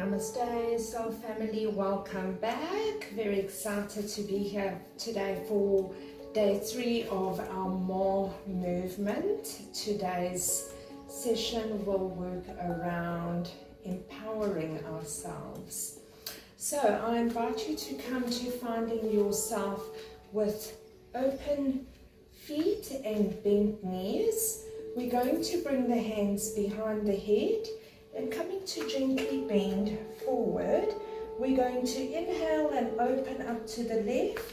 Namaste, soul family, welcome back. Very excited to be here today for day 3 of our MaMoVement. Today's session will work around empowering ourselves. So I invite you to come to finding yourself with open feet and bent knees. We're going to bring the hands behind the head and coming to gently bend forward. We're going to inhale and open up to the left.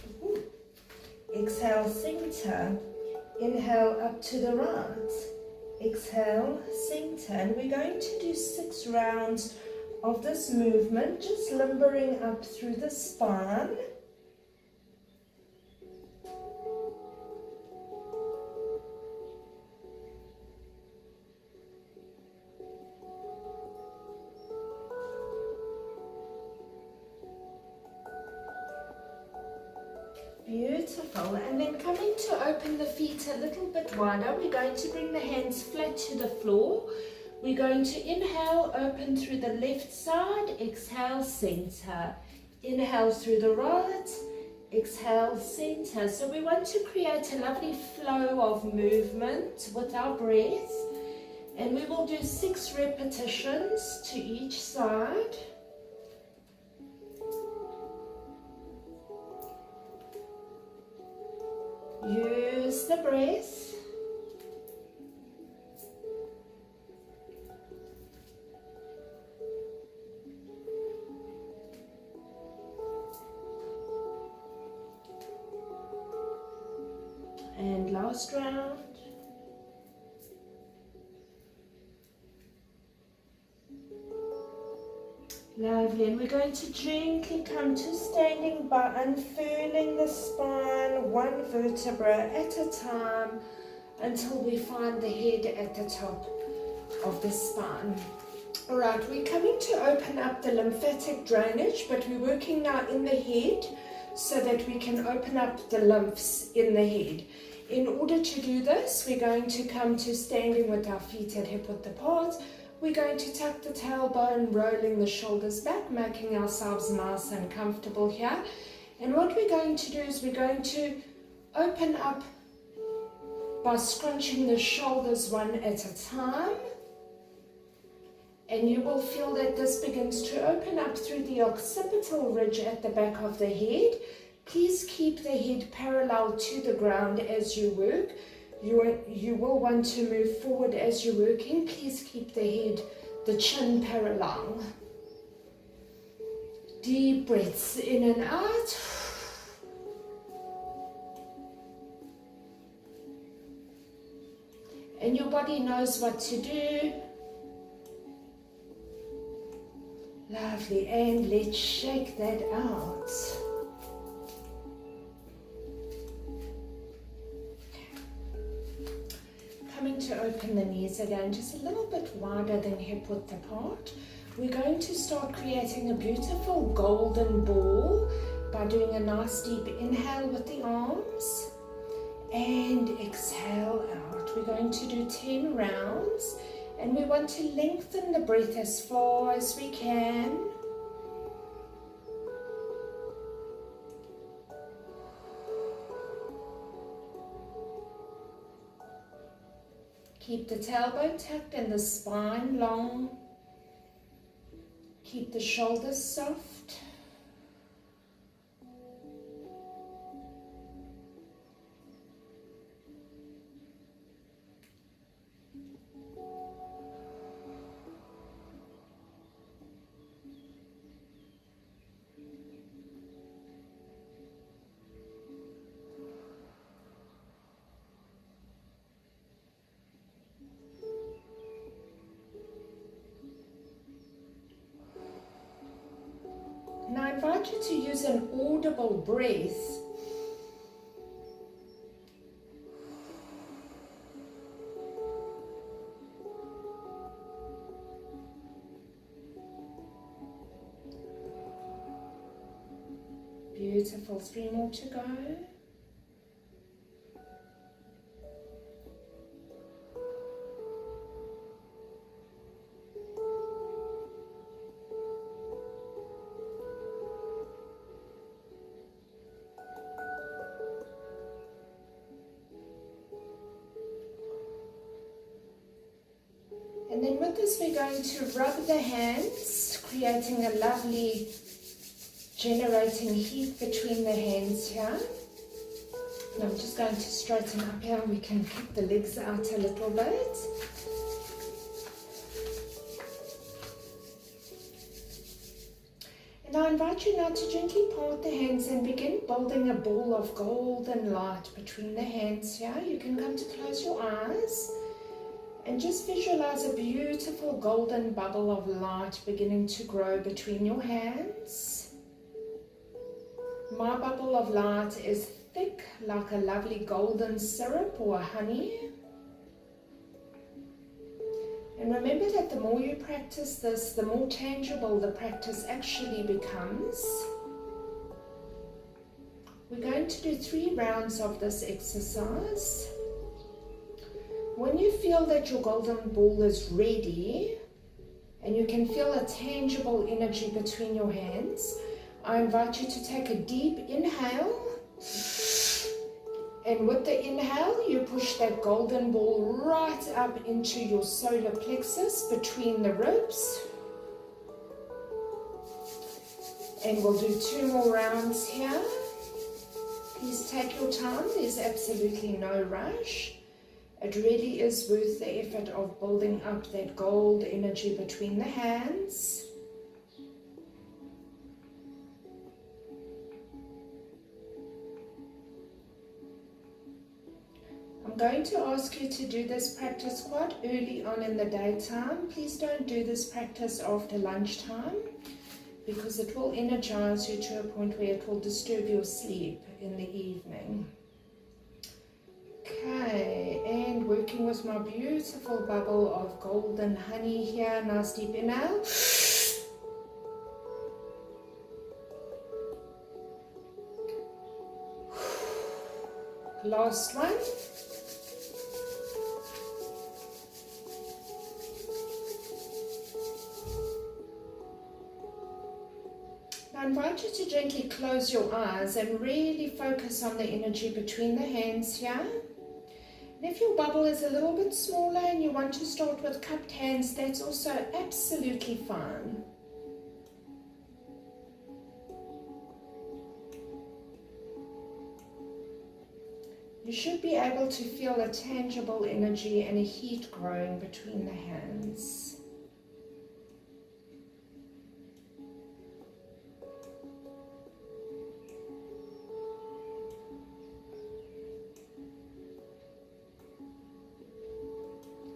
Exhale, center. Inhale up to the right. Exhale, center. And we're going to do 6 rounds of this movement, just limbering up through the spine. Beautiful. And then coming to open the feet a little bit wider, we're going to bring the hands flat to the floor. We're going to inhale, open through the left side, exhale, center. Inhale through the right, exhale, center. So we want to create a lovely flow of movement with our breath. And we will do 6 repetitions to each side. Use the breath. And last round. Lovely, and we're going to gently come to standing by unfurling the spine 1 vertebra at a time until we find the head at the top of the spine. Alright, we're coming to open up the lymphatic drainage, but we're working now in the head so that we can open up the lymphs in the head. In order to do this, we're going to come to standing with our feet at hip-width apart. We're going to tuck the tailbone, rolling the shoulders back, making ourselves nice and comfortable here. And what we're going to do is we're going to open up by scrunching the shoulders one at a time. And you will feel that this begins to open up through the occipital ridge at the back of the head. Please keep the head parallel to the ground as you work. You will want to move forward as you're working. Please keep the head, the chin parallel. Deep breaths in and out. And your body knows what to do. Lovely. And let's shake that out. Coming to open the knees again, just a little bit wider than hip width apart. We're going to start creating a beautiful golden ball by doing a nice deep inhale with the arms and exhale out. We're going to do 10 rounds and we want to lengthen the breath as far as we can. Keep the tailbone tucked and the spine long. Keep the shoulders soft. And I invite you to use an audible breath. Beautiful. 3 more to go. And then with this we're going to rub the hands, creating a lovely generating heat between the hands here. And I'm just going to straighten up here and we can kick the legs out a little bit. And I invite you now to gently part the hands and begin building a ball of golden light between the hands here. You can come to close your eyes and just visualize a beautiful golden bubble of light beginning to grow between your hands. My bubble of light is thick like a lovely golden syrup or honey. And remember that the more you practice this, the more tangible the practice actually becomes. We're going to do 3 rounds of this exercise. When you feel that your golden ball is ready and you can feel a tangible energy between your hands, I invite you to take a deep inhale. And with the inhale, you push that golden ball right up into your solar plexus between the ribs. And we'll do 2 more rounds here. Please take your time, there's absolutely no rush. It really is worth the effort of building up that gold energy between the hands. I'm going to ask you to do this practice quite early on in the daytime. Please don't do this practice after lunchtime because it will energize you to a point where it will disturb your sleep in the evening. Okay, and working with my beautiful bubble of golden honey here. Nice deep inhale. Last one. I invite you to gently close your eyes and really focus on the energy between the hands here. And if your bubble is a little bit smaller and you want to start with cupped hands, that's also absolutely fine. You should be able to feel a tangible energy and a heat growing between the hands.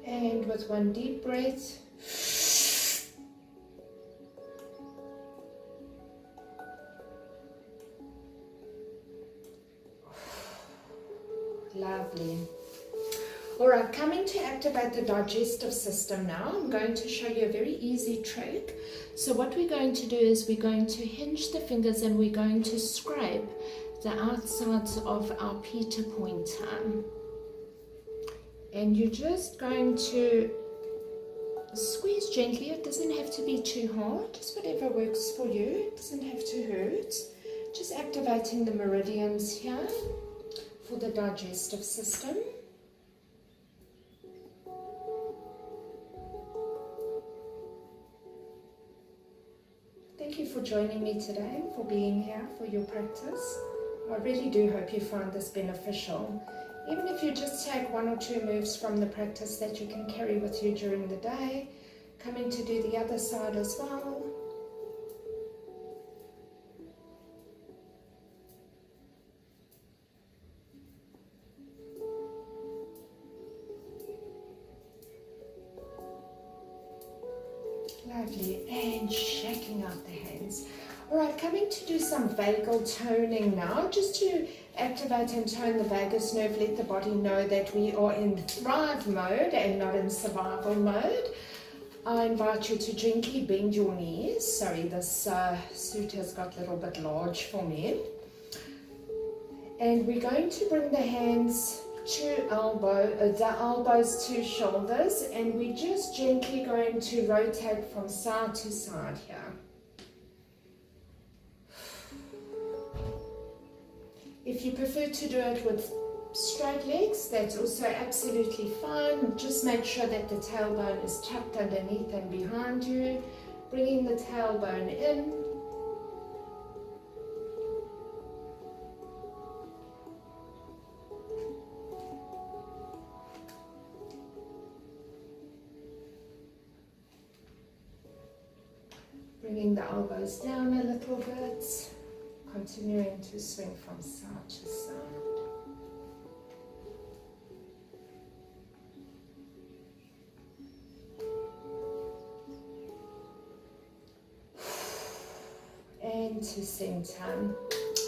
And with one deep breath, lovely. Alright, coming to activate the digestive system now, I'm going to show you a very easy trick. So what we're going to do is we're going to hinge the fingers and we're going to scrape the outsides of our Peter pointer. And you're just going to squeeze gently. It doesn't have to be too hard, just whatever works for you. It doesn't have to hurt. Just activating the meridians here for the digestive system. Thank you for joining me today and for being here for your practice. I really do hope you find this beneficial. Even if you just take 1 or 2 moves from the practice that you can carry with you during the day, coming to do the other side as well. Lovely, and shaking out the hands. Alright, coming to do some vagal toning now, just to activate and tone the vagus nerve, let the body know that we are in thrive mode and not in survival mode. I invite you to gently bend your knees. Sorry, this suit has got a little bit large for me. And we're going to bring the hands to the elbows to shoulders, and we're just gently going to rotate from side to side here. If you prefer to do it with straight legs, that's also absolutely fine. Just make sure that the tailbone is tucked underneath and behind you. Bringing the tailbone in. Bringing the elbows down a little bit. Continuing to swing from side to side. And to center.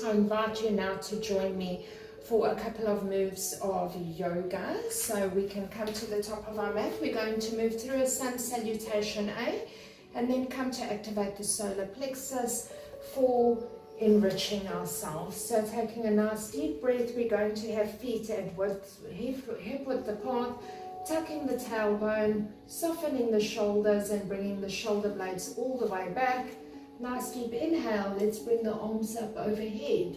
I invite you now to join me for a couple of moves of yoga. So we can come to the top of our mat. We're going to move through a sun salutation A, and then come to activate the solar plexus for enriching ourselves. So taking a nice deep breath, we're going to have feet at hip width apart, tucking the tailbone, softening the shoulders and bringing the shoulder blades all the way back. Nice deep inhale, let's bring the arms up overhead.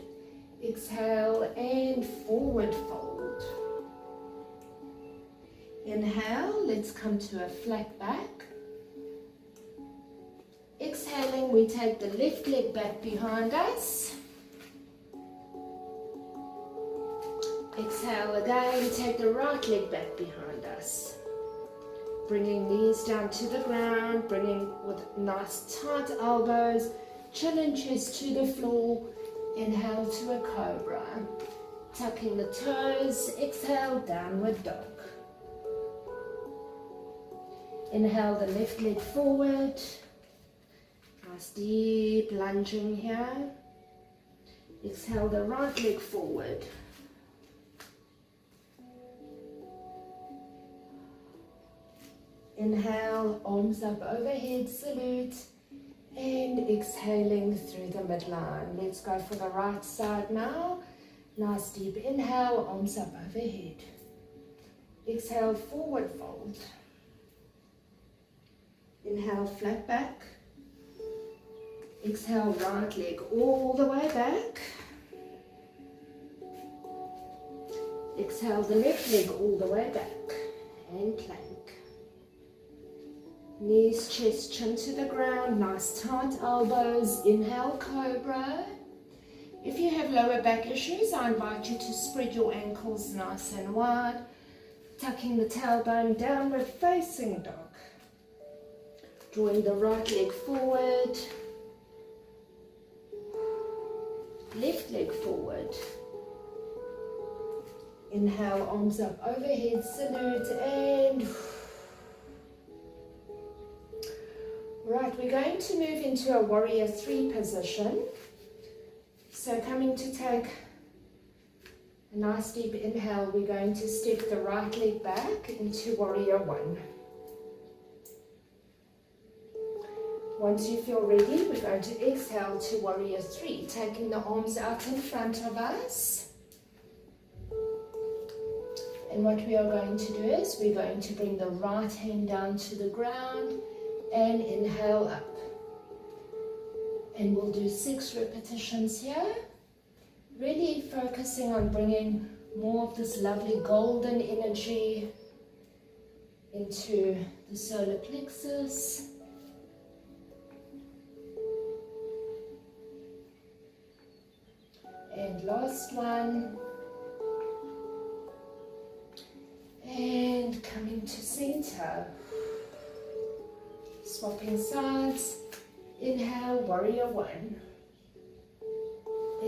Exhale and forward fold. Inhale, let's come to a flat back. Exhaling, we take the left leg back behind us. Exhale again, take the right leg back behind us. Bringing knees down to the ground, bringing with nice tight elbows, chin and chest to the floor. Inhale to a cobra. Tucking the toes, exhale, downward dog. Inhale the left leg forward. Nice deep lunging here. Exhale the right leg forward. Inhale, arms up overhead, salute. And exhaling through the midline. Let's go for the right side now. Nice deep inhale, arms up overhead. Exhale, forward fold. Inhale, flat back. Exhale, right leg all the way back. Exhale, the left leg all the way back. And plank. Knees, chest, chin to the ground. Nice tight elbows. Inhale, cobra. If you have lower back issues, I invite you to spread your ankles nice and wide. Tucking the tailbone downward facing dog. Drawing the right leg forward. Left leg forward. Inhale, arms up overhead, salute, and right, we're going to move into a warrior 3 position. So coming to take a nice deep inhale, we're going to step the right leg back into warrior 1. Once you feel ready, we're going to exhale to warrior 3, taking the arms out in front of us. And what we are going to do is we're going to bring the right hand down to the ground and inhale up. And we'll do 6 repetitions here. Really focusing on bringing more of this lovely golden energy into the solar plexus. And last one. And coming to center. Swapping sides. Inhale, warrior 1.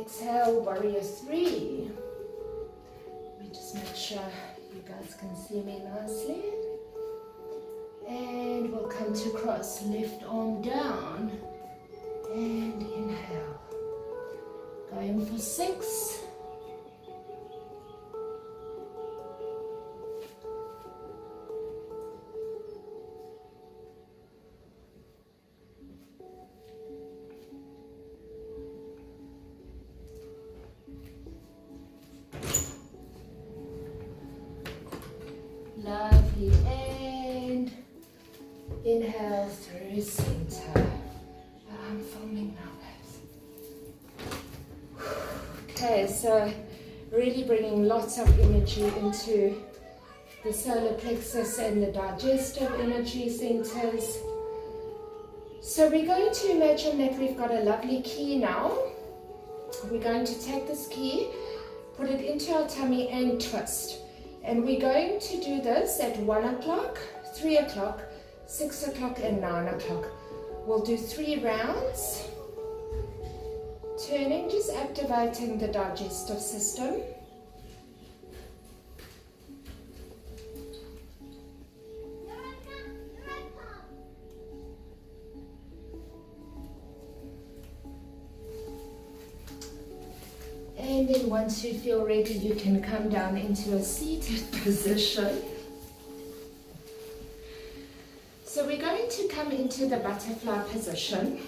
Exhale, warrior 3. Let me just make sure you guys can see me nicely. And we'll come to cross, left arm down. And inhale. Going for 6. Lovely, and inhale through center. I'm filming now, guys. Okay, so really bringing lots of energy into the solar plexus and the digestive energy centers. So we're going to imagine that we've got a lovely key now. We're going to take this key, put it into our tummy and twist. And we're going to do this at 1 o'clock, 3 o'clock, 6 o'clock and 9 o'clock. We'll do 3 rounds. Turning, just activating the digestive system. And then once you feel ready, you can come down into a seated position. So we're going to come into the butterfly position.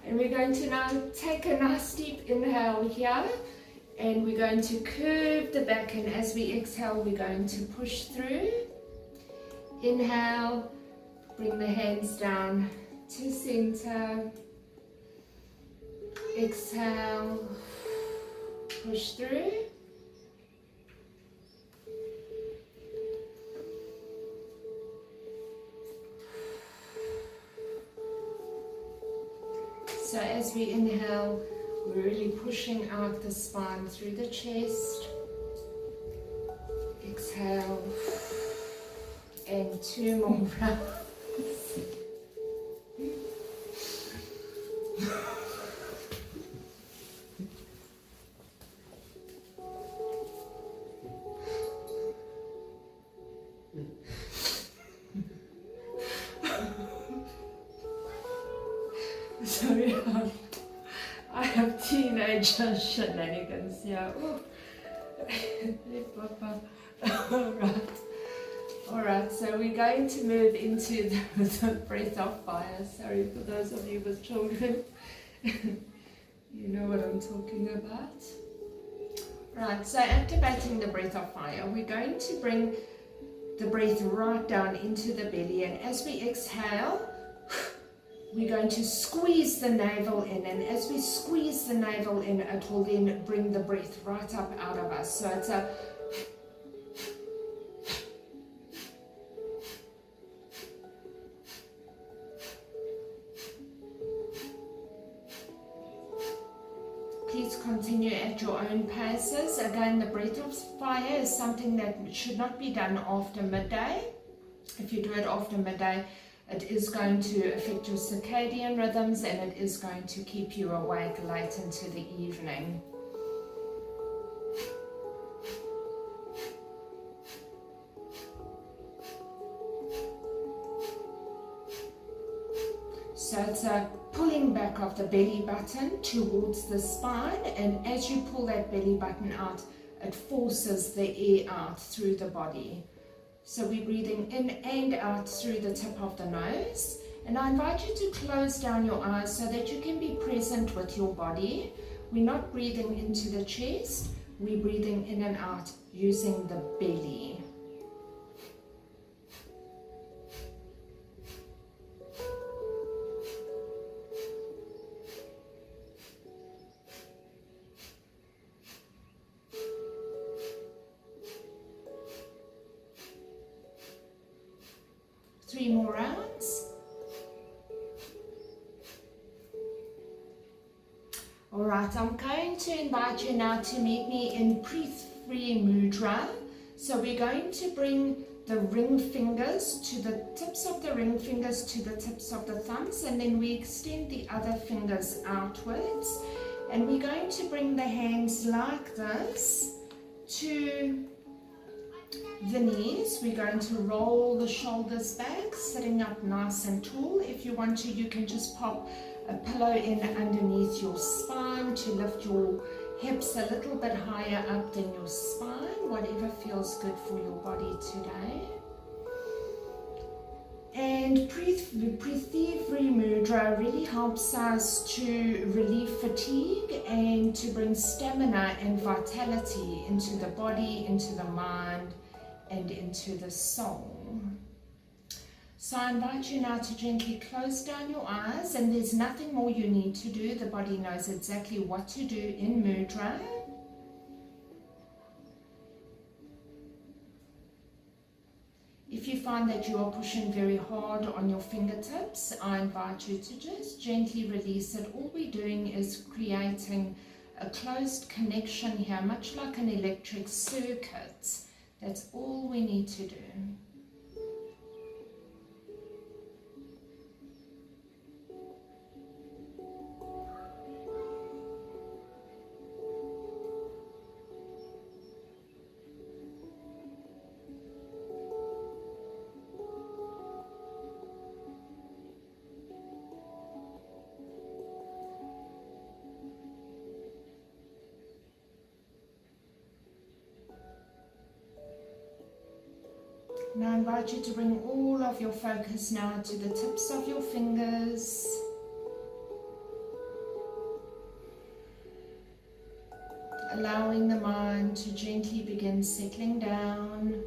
And we're going to now take a nice deep inhale here, and we're going to curve the back, and as we exhale we're going to push through. Inhale, bring the hands down to center. Exhale, push through. So as we inhale, we're really pushing out the spine through the chest. Exhale, and 2 more rounds. Sorry, I have teenager shenanigans here. Alright, so we're going to move into the breath of fire. Sorry for those of you with children. You know what I'm talking about. Right, so activating the breath of fire, we're going to bring the breath right down into the belly, and as we exhale, we're going to squeeze the navel in, and as we squeeze the navel in, it will then bring the breath right up out of us. So it's a please continue at your own paces. Again, the breath of fire is something that should not be done after midday. If you do it after midday, it is going to affect your circadian rhythms, and it is going to keep you awake late into the evening. So it's a pulling back of the belly button towards the spine, and as you pull that belly button out, it forces the air out through the body. So we're breathing in and out through the tip of the nose. And I invite you to close down your eyes so that you can be present with your body. We're not breathing into the chest, we're breathing in and out using the belly. Three more rounds. Alright, I'm going to invite you now to meet me in breath-free mudra. So we're going to bring the ring fingers to the tips of the ring fingers to the tips of the thumbs, and then we extend the other fingers outwards. And we're going to bring the hands like this to the knees. We're going to roll the shoulders back, sitting up nice and tall. If you want to, you can just pop a pillow in underneath your spine to lift your hips a little bit higher up than your spine, whatever feels good for your body today. And breathe-free mudra really helps us to relieve fatigue and to bring stamina and vitality into the body, into the mind, and into the soul. So I invite you now to gently close down your eyes, and there's nothing more you need to do. The body knows exactly what to do in mudra. If you find that you are pushing very hard on your fingertips, I invite you to just gently release it. All we're doing is creating a closed connection here, much like an electric circuit. That's all we need to do. Now I invite you to bring all of your focus now to the tips of your fingers. Allowing the mind to gently begin settling down.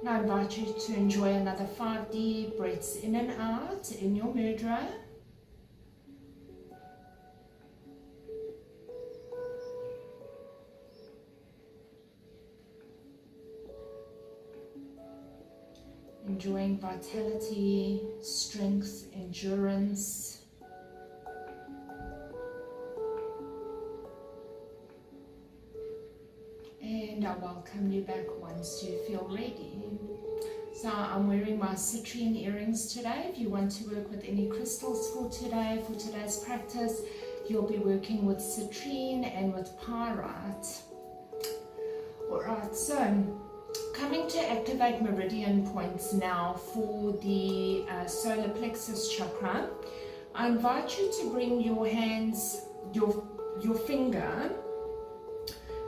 Now I invite you to enjoy another 5 deep breaths in and out in your mudra. Enjoying vitality, strength, endurance. And I welcome you back once you feel ready. So I'm wearing my citrine earrings today. If you want to work with any crystals for today's practice, you'll be working with citrine and with pyrite. Alright, so coming to activate meridian points now for the solar plexus chakra, I invite you to bring your hands, your finger,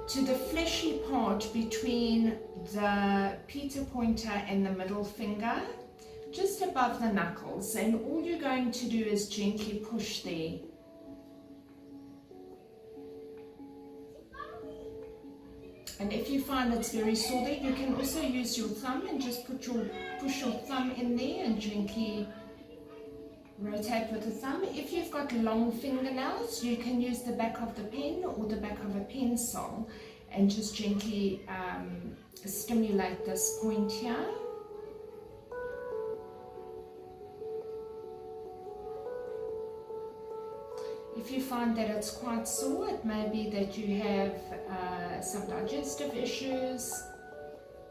to the fleshy part between the Peter pointer and the middle finger, just above the knuckles, and all you're going to do is gently push there. And if you find it's very sore there, you can also use your thumb and just push your thumb in there and gently rotate with the thumb. If you've got long fingernails, you can use the back of the pen or the back of a pencil and just gently stimulate this point here. If you find that it's quite sore, it may be that you have some digestive issues.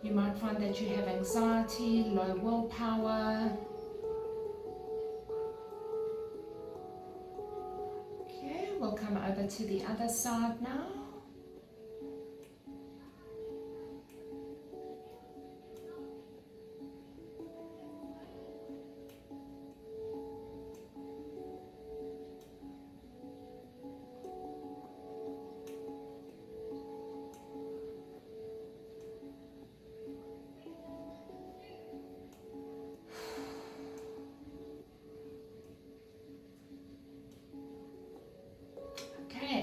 You might find that you have anxiety, low willpower. Okay, we'll come over to the other side now.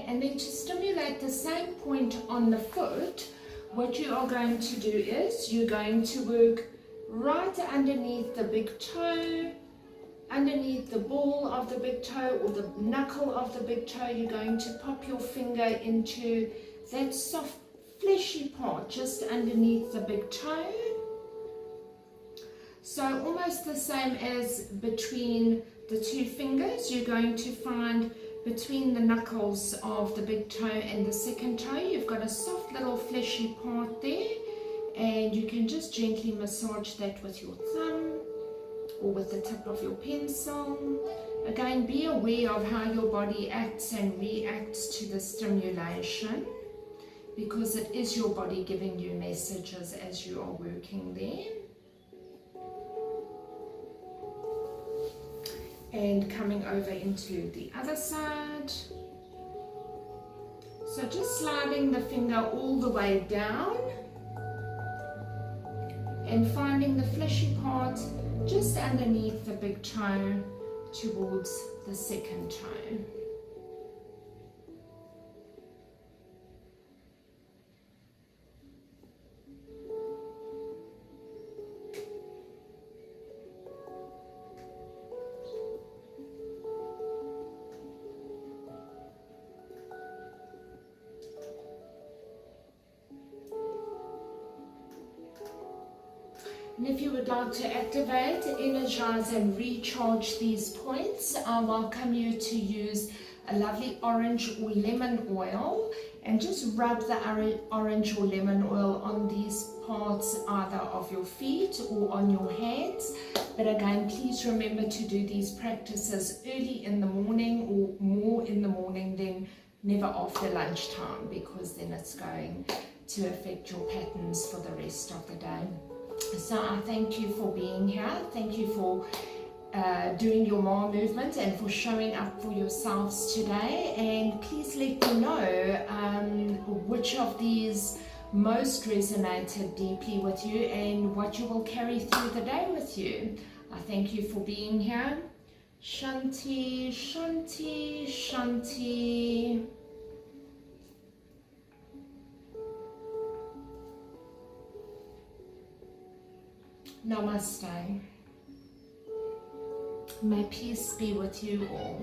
And then to stimulate the same point on the foot, what you are going to do is you're going to work right underneath the big toe, underneath the ball of the big toe or the knuckle of the big toe. You're going to pop your finger into that soft fleshy part just underneath the big toe. So almost the same as between the two fingers, you're going to find between the knuckles of the big toe and the second toe, you've got a soft little fleshy part there, and you can just gently massage that with your thumb or with the tip of your pencil. Again, be aware of how your body acts and reacts to the stimulation, because it is your body giving you messages as you are working there. And coming over into the other side. So just sliding the finger all the way down and finding the fleshy part just underneath the big toe towards the second toe. And if you would like to activate, energize and recharge these points, I welcome you to use a lovely orange or lemon oil and just rub the orange or lemon oil on these parts either of your feet or on your hands. But again, please remember to do these practices early in the morning or more in the morning than never after lunchtime, because then it's going to affect your patterns for the rest of the day. So I thank you for being here. Thank you for doing your MaMoVement and for showing up for yourselves today. And please let me know which of these most resonated deeply with you and what you will carry through the day with you. I thank you for being here. Shanti, Shanti, Shanti. Namaste. May peace be with you all.